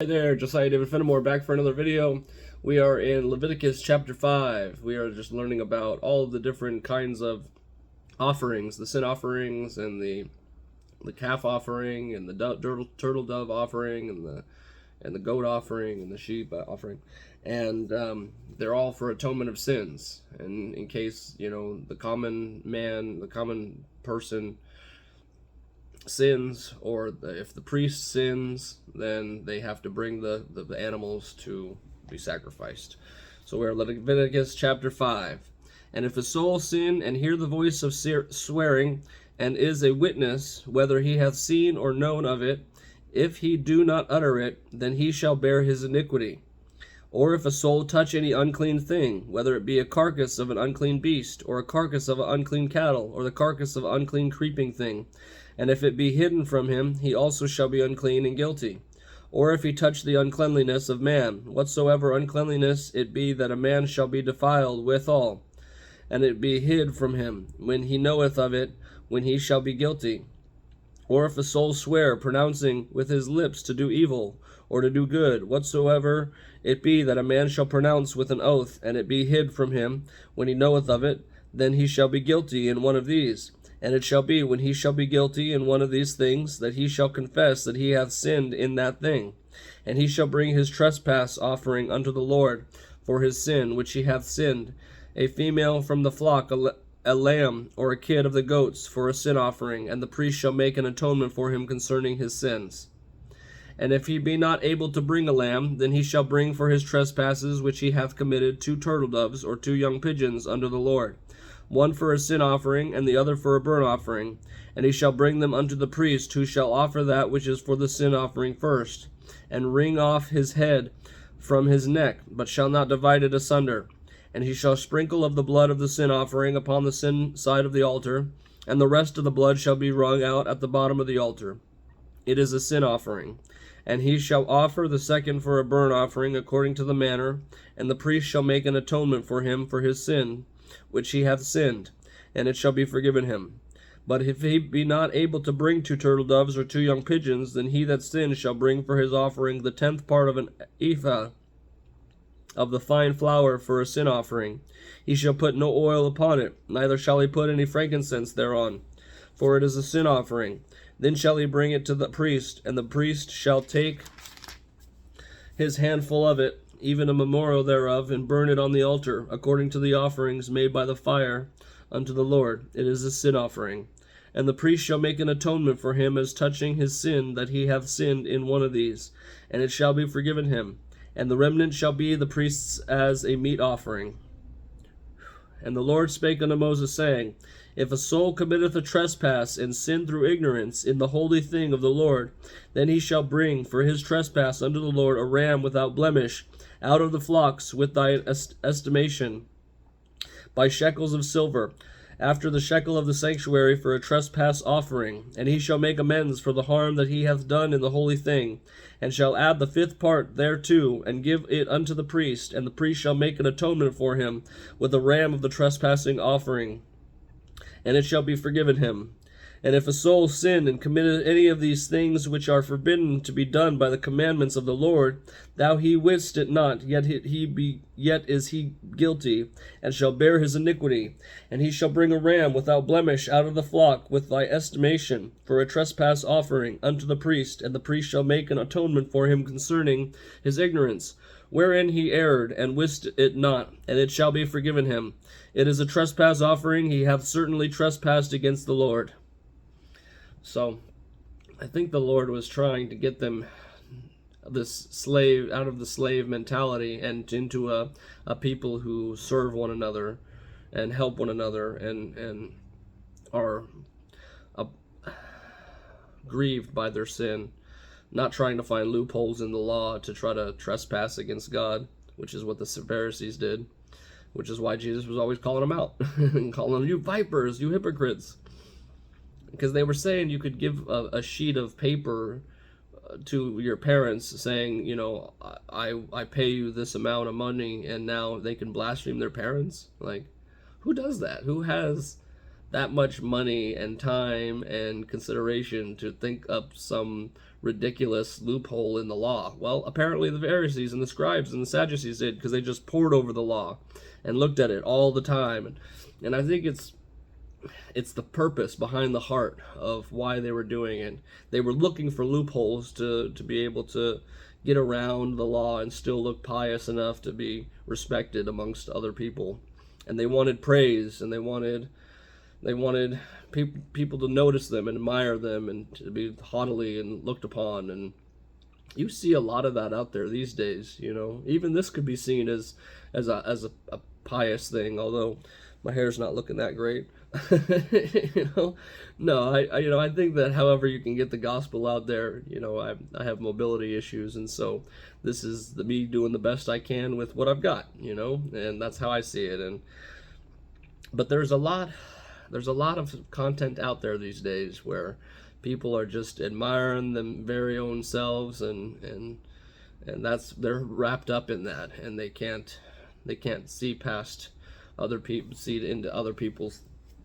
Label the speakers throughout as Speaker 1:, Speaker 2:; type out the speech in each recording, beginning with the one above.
Speaker 1: Hi there, Josiah David Fenimore back for another video. We are in Leviticus chapter 5. We are just learning about all of the different kinds of offerings, the sin offerings and the calf offering and the turtle dove offering and the goat offering and the sheep offering. And they're all for atonement of sins. And in case, the common man, the common person sins, or if the priest sins, then they have to bring the animals to be sacrificed. So we're in Leviticus chapter 5. And if a soul sin and hear the voice of swearing, and is a witness, whether he hath seen or known of it, if he do not utter it, then he shall bear his iniquity. Or if a soul touch any unclean thing, whether it be a carcass of an unclean beast, or a carcass of an unclean cattle, or the carcass of an unclean creeping thing, and if it be hidden from him, he also shall be unclean and guilty. Or if he touch the uncleanliness of man, whatsoever uncleanliness it be that a man shall be defiled withal, and it be hid from him, when he knoweth of it, when he shall be guilty. Or if a soul swear, pronouncing with his lips to do evil, or to do good, whatsoever it be that a man shall pronounce with an oath, and it be hid from him, when he knoweth of it, then he shall be guilty in one of these. And it shall be, when he shall be guilty in one of these things, that he shall confess that he hath sinned in that thing. And he shall bring his trespass offering unto the Lord for his sin which he hath sinned, a female from the flock, a lamb, or a kid of the goats, for a sin offering, and the priest shall make an atonement for him concerning his sins. And if he be not able to bring a lamb, then he shall bring for his trespasses which he hath committed 2 turtle doves, or 2 young pigeons unto the Lord, one for a sin offering, and the other for a burnt offering. And he shall bring them unto the priest, who shall offer that which is for the sin offering first, and wring off his head from his neck, but shall not divide it asunder. And he shall sprinkle of the blood of the sin offering upon the sin side of the altar, and the rest of the blood shall be wrung out at the bottom of the altar. It is a sin offering. And he shall offer the second for a burnt offering according to the manner, and the priest shall make an atonement for him for his sin, which he hath sinned, and it shall be forgiven him. But if he be not able to bring 2 turtle doves or 2 young pigeons, then he that sinned shall bring for his offering the 10th part of an ephah of the fine flour for a sin offering. He shall put no oil upon it, neither shall he put any frankincense thereon, for it is a sin offering. Then shall he bring it to the priest, and the priest shall take his handful of it, even a memorial thereof, and burn it on the altar, according to the offerings made by the fire unto the Lord. It is a sin offering. And the priest shall make an atonement for him as touching his sin, that he hath sinned in one of these, and it shall be forgiven him. And the remnant shall be the priest's as a meat offering. And the Lord spake unto Moses, saying, If a soul committeth a trespass, and sin through ignorance in the holy thing of the Lord, then he shall bring for his trespass unto the Lord a ram without blemish, out of the flocks with thy estimation, by shekels of silver, after the shekel of the sanctuary, for a trespass offering. And he shall make amends for the harm that he hath done in the holy thing, and shall add the 5th part thereto, and give it unto the priest, and the priest shall make an atonement for him with a ram of the trespassing offering, and it shall be forgiven him. And if a soul sin and committed any of these things which are forbidden to be done by the commandments of the Lord, thou he wist it not, yet is he guilty, and shall bear his iniquity. And he shall bring a ram without blemish out of the flock with thy estimation, for a trespass offering unto the priest, and the priest shall make an atonement for him concerning his ignorance, wherein he erred, and wist it not, and it shall be forgiven him. It is a trespass offering, he hath certainly trespassed against the Lord. So, I think the Lord was trying to get them out of the slave mentality and into a people who serve one another and help one another and are grieved by their sin, not trying to find loopholes in the law to try to trespass against God, which is what the Pharisees did, which is why Jesus was always calling them out and calling them, you vipers, you hypocrites. Because they were saying you could give a sheet of paper to your parents saying, I pay you this amount of money, and now they can blaspheme their parents. Like, who does that? Who has that much money and time and consideration to think up some ridiculous loophole in the law. Well, apparently the Pharisees and the scribes and the Sadducees did, because they just pored over the law and looked at it all the time. And I think it's the purpose behind the heart of why they were doing it. They were looking for loopholes to be able to get around the law and still look pious enough to be respected amongst other people. And they wanted praise, and they wanted people to notice them and admire them and to be haughtily and looked upon. And you see a lot of that out there these days. Even this could be seen as a pious thing, although my hair's not looking that great. No, I think that however you can get the gospel out there, I have mobility issues, and so this is me doing the best I can with what I've got, and that's how I see it. But there's a lot of content out there these days where people are just admiring them very own selves, and they're wrapped up in that, and they can't see past other people, see into other people's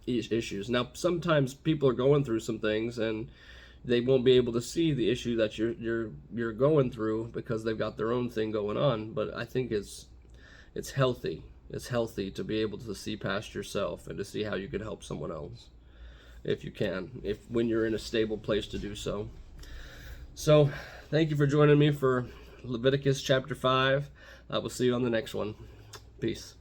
Speaker 1: issues. Now, sometimes people are going through some things, and they won't be able to see the issue that you're going through because they've got their own thing going on. But I think it's healthy. It's healthy to be able to see past yourself and to see how you can help someone else, if you can, when you're in a stable place to do so. So, thank you for joining me for Leviticus chapter 5. I will see you on the next one. Peace.